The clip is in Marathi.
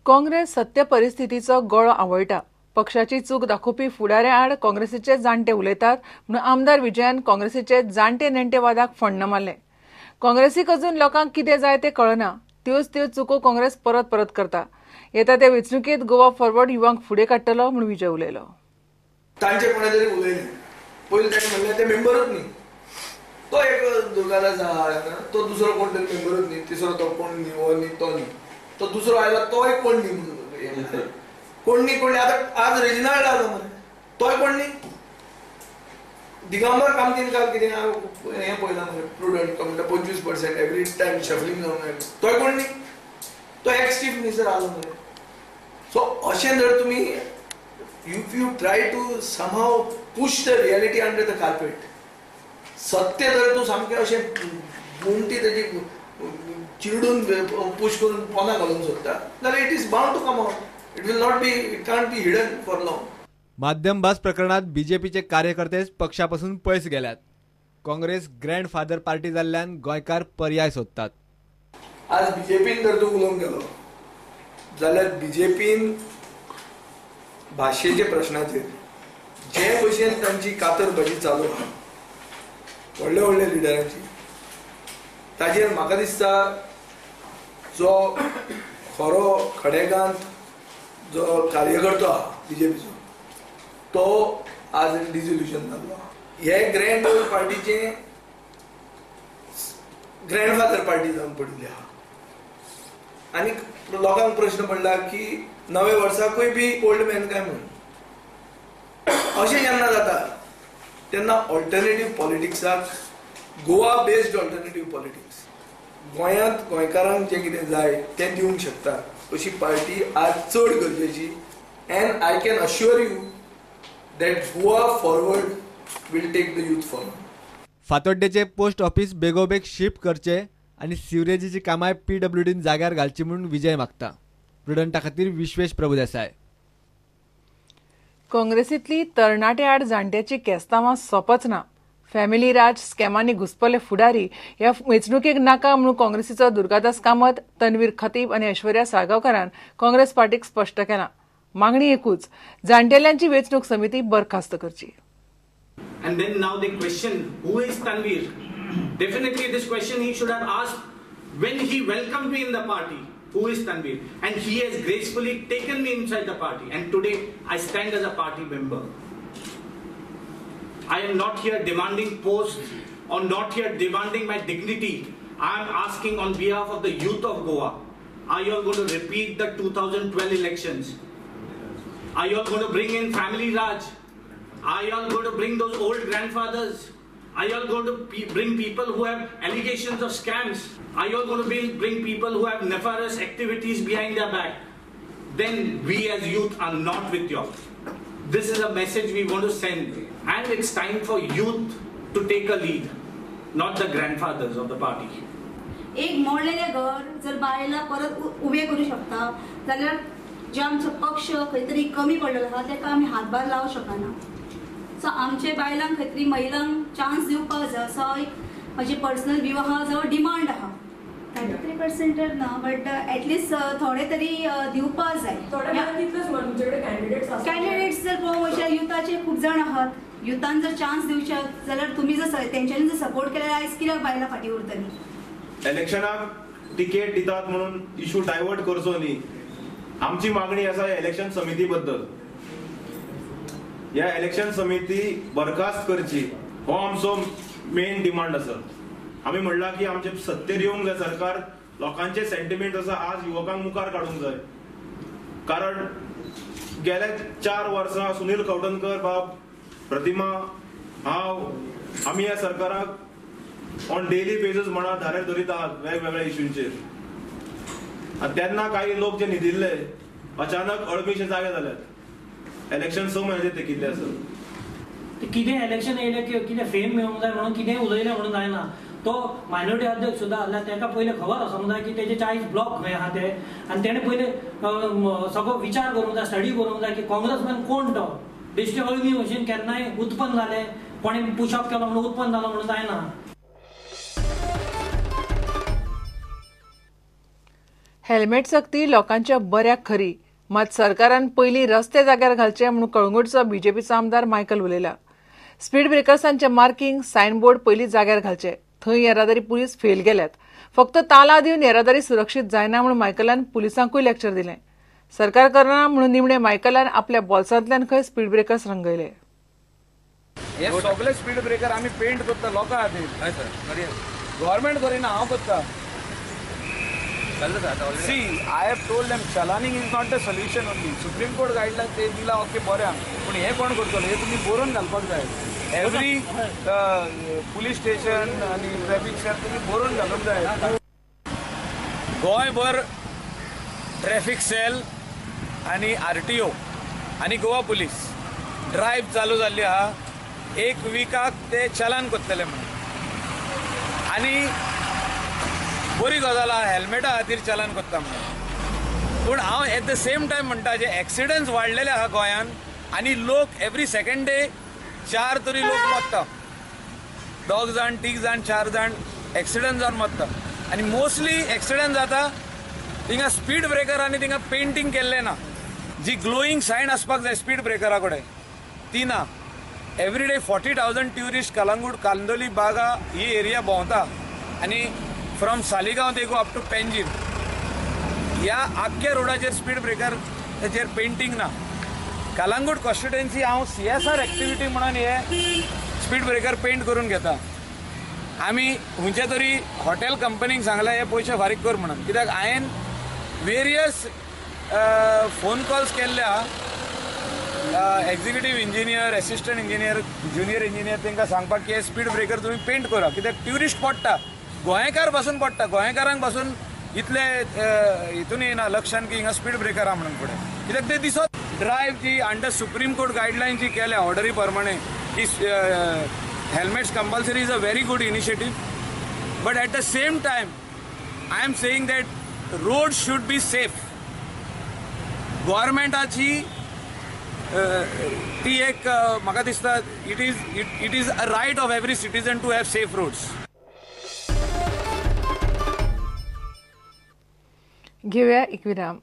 काँग्रेस सत्य परिस्थितीचो गळो आवळटा. पक्षाची चूक दाखोवपी फुडाऱ्या आड काँग्रेसीचे जाणटे उलयतात म्हणून आमदार विजयान काँग्रेसीचे जाणटे नेणटे वादाक फण्ण मारले. काँग्रेसीक अजून लोकांक कितें जाय तें कळना. त्योच चुको काँग्रेस परत परत करता. येता त्या वेंचणुकेंत गोवा फॉरवर्ड युवांक फुडें काडटलो म्हणून विजय उलयलो. तांचे कोणे तरी उलयले पयलीं ताणें म्हणलें ते मेंबरूच न्ही. तो एक दुर्गादास आहा तो दुसरो कोण तरी मेंबरूच न्ही. तिसरो तो कोण न्ही, हो न्ही, तो न्ही. तो दुसरो आयला तोय कोण न्ही म्हणून कोण न्ही. आतां आज रेजिनाल्ड आलो मरे तोय कोण न्ही. दिगंबर कामतीन काल कितें हें पळयलां मरे प्रुडंट म्हणटा 25% एवरी टायम शफलिंग जावन तोय कोण न्ही. तो एक्स चीफ मिनिस्टर आलो मरे. सो अशें जर तुमी if you try to somehow push the reality under the carpet, सत्य जर तूं सामकें अशें गुंटी तेजी चिरडून पुश करून पोंदा घालूंक सोदता जाल्यार it is bound to come out. It will not be, it can't be hidden for long. माध्यम भास प्रकरणात बीजेपीचे कार्यकर्तेच पक्षापासून पयस गेल्यात. काँग्रेस ग्रँडफादर पार्टी जाल्ल्यान गोंयकार पर्याय सोदतात. आज बीजेपीन जर तूं उलोवंक गेलो जाल्यार बीजेपीन भाशेच्या प्रश्नाचेर जे भशेन तांची कातरबाजी चालू आहा व्हडल्या व्हडल्या लिडरांची, ताजेर म्हाका दिसता जो खरो खडेगांत जो कार्यकर्तो आहा बीजेपीचो तो आज डिसोल्युशन जाल्लो. हे ग्रँड पार्टीचे ग्रँडफादर पार्टी जावन पडिल्ली आहा. आनी लोकांक प्रश्न पडला की नवे वर्साकूय बी ओल्ड मॅन काय म्हणून. अशें जेन्ना जाता तेन्ना alternative पॉलिटिक्साक, Goa based alternative politics, गोंयांत गोंयकारांक जें कितें जाय तें दिवंक शकता अशी पार्टी आज चड गरजेची. And I can assure you that Goa Forward will take the youth forward. फातोड्डेचे पोस्ट ऑफिस बेगोबेग शिफ्ट करचे आनी सिवरेजीची कामां PWDन जाग्यार घालची म्हणून विजय मागता. प्रुडंटा खातीर विश्वेश प्रभुदेसाय. काँग्रेसींतली तरणाटे आड जाणट्याची केस्तांवां सोंपच ना. फॅमिली राज स्कॅमांनी घुसपल्ले फुडारी ह्या वेंचणुकेक नाका म्हणून काँग्रेसीचो दुर्गादास कामत, तन्वीर खतीब आनी ऐश्वर्या साळगांवकारान काँग्रेस पार्टीक स्पश्ट केलां. मागणी एकूच, जाणटेल्यांची वेंचणूक समिती बरखास्त करची. And then now they question who is Tanveer. Definitely this question he should have asked when he welcomed me in the party. Who is Tanveer? And he has gracefully taken me inside the party. And today I stand as a party member. I am not here demanding posts or not here demanding my dignity. I am asking on behalf of the youth of Goa. Are you all going to repeat the 2012 elections? Are you all going to bring in family Raj? Are you all going to bring those old grandfathers? Are you all going to bring people who have allegations of scams? Are you all going to bring people who have nefarious activities behind their back? Then we as youth are not with you all. This is a message we want to send. And it's time for youth to take a lead, not the grandfathers of the party. एक मोडलेले घर जर बायला परत उभे करू शकता जाल्यार जे आमचो पक्ष खंय तरी कमी पडलेलो आहा तेका आमी हातभार लावूं शकना. सो आमचे बायलांक खंय तरी महिलांक चान्स दिवपाक जाय असो एक म्हजी पर्सनल व्यू आहा, जो डिमांड आहा. 33% तर ना बट एटलिस्ट थोडे तरी दिवपाक जाय. कॅन्डिडेट्स जर पळोवंक वयशात युथाचे खूब जाण आहात. युथान जर चान्स दिवचे जाल्यार तुमी जर तेंच्यांनी जर सपोर्ट केल्यार आयज कित्याक बायलां फाटीं उरतलीं. इलेक्शनाक टिकेट दितात म्हणून इशू डायवर्ट करचो न्ही. आमची मागणी आसा इलेक्शन समिती बद्दल. ह्या इलेक्शन समिती बरखास्त करची हो आमचो मेन डिमांड आसा. आमी म्हणला की आमचे सत्तेर येवंक जाय सरकार. लोकांचे सेंटिमेंट आसा आज युवकांक मुखार काडूंक जाय. कारण गेल्या 4 वर्सां सुनील खवटणकर बाब, प्रतिमा, हांव आमी ह्या सरकाराक ऑन डेली बेसीस म्हणा धारेर धरीत आहात वेगवेगळ्या इश्यूंचेर. आनी तेन्ना काही लोक जे न्हिदिल्ले अचानक अळमीशे जागे जाल्यात. इलेक्शन 6 म्हयने ते कितले आसा. कितें इलेक्शन येयलें की कितें फेम मेळूंक जाय म्हणून कितेंय उलयलें म्हणून जायना. तो मायनॉरिटी अध्यक्ष सुद्दां आसला ताका पयलें खबर आसूंक जाय की तेजे 40 ब्लॉक खंय आहा ते. आनी तेणें पयलें सगळो विचार करूंक जाय, स्टडी करूंक जाय की काँग्रेसमॅन कोण तो. बेश्टे अळमी भशेन केन्नाय उत्पन्न जालें, कोणें पुशअप केलो म्हणून उत्पन्न जालो म्हणून जायना. हेल्मेट सक्ती लोकांच्या बऱ्याक खरी, मात सरकारान पयलीं रस्ते जाग्यार घालचे म्हणून कळंगूटचो बीजेपीचो आमदार मायकल उलयला. स्पीड ब्रेकर्सांचे मार्किंग सायनबोर्ड पयलीं जाग्यार घालचे. थंय येरादारी पुलीस फेल गेल्यात. फक्त ताला दिवन येरादारी सुरक्षीत जायना म्हणून मायकलान पुलिसांकूय लेक्चर दिलें. सरकार करना म्हणून निमणे मायकलान आपल्या बॉल्सांतल्यान खंय स्पीड ब्रेकर्स रंगयले. हे सगळे स्पीड ब्रेकर आम्ही पेंट करता लोकां खातीर. गव्हर्मेंट करिना, हांव करता. So I have told them challaning is not the solution only. Supreme Court guideline ते दिला ओके बरें, पूण हे कोण करतलो? हे तुमी बरोवन घालपाक जाय. एवरी पुलीस स्टेशन आनी ट्रॅफिक सेल तुमी बरोवन घालूंक जाय. गोंयभर ट्रॅफिक सेल आनी RTO आनी गोवा पुलीस ड्रायव्ह चालू जाल्ली आहा. एक विकाक ते चलान करतले म्हणून. आनी बरी गजाल आहा, हेल्मेटा खातीर चलान करता म्हणून. पूण हांव एट द सेम टायम म्हणटा, जे एक्सिडंट्स वाडलेले आहा गोंयान आनी लोक एवरी सेकंड डे 4 तरी लोक मरता. 2 जाण 3 जाण 4 जाण एक्सिडंट जावन मरता. आनी मोस्टली एक्सिडंट जाता थिंगा स्पीड ब्रेकरांनी थिंगा पेंटिंग केल्लें ना. जी ग्लोईंग सायन आसपाक जाय स्पीड ब्रेकरा कडेन ती ना. Every day 40,000 tourist Calangute, Candolim, Baga ही एरिया भोंवता. आनी from Saligao they go up to Panjim. ह्या आख्ख्या रोडाचेर स्पीड ब्रेकर तेचेर पेंटिंग ना. कलंगूट कॉन्स्टिट्युएन्सी हांव CSR एक्टिविटी म्हणून हे स्पीड ब्रेकर पेंट करून घेता. आमी खंयच्या तरी हॉटेल कंपनीक सांगला हे पयशे फारीक कर म्हणून. कित्याक हांवें वेरियस फोन कॉल्स केल्ले आहा executive engineer, assistant engineer, junior engineer तांकां सांगपाक की हे स्पीड ब्रेकर तुमी पेंट करा. कित्याक ट्युरिस्ट पडटा, गोंयकार पासून पडटा. गोंयकारांक पासून इतले हितून येना लक्षान की हिंगा स्पीड ब्रेकर आहा म्हणून फुडें. कित्याक ते दिसत ड्रायव्ह जी अंडर सुप्रीम कोर्ट गायडलायन जी केल्या ऑर्डरी प्रमाणे की helmets compulsory is a very good initiative. But at the same time I am saying that road should be safe. गव्हर्मेंटाची ती एक म्हाका दिसता it is a right of every citizen to have safe roads. घेऊया एक विराम.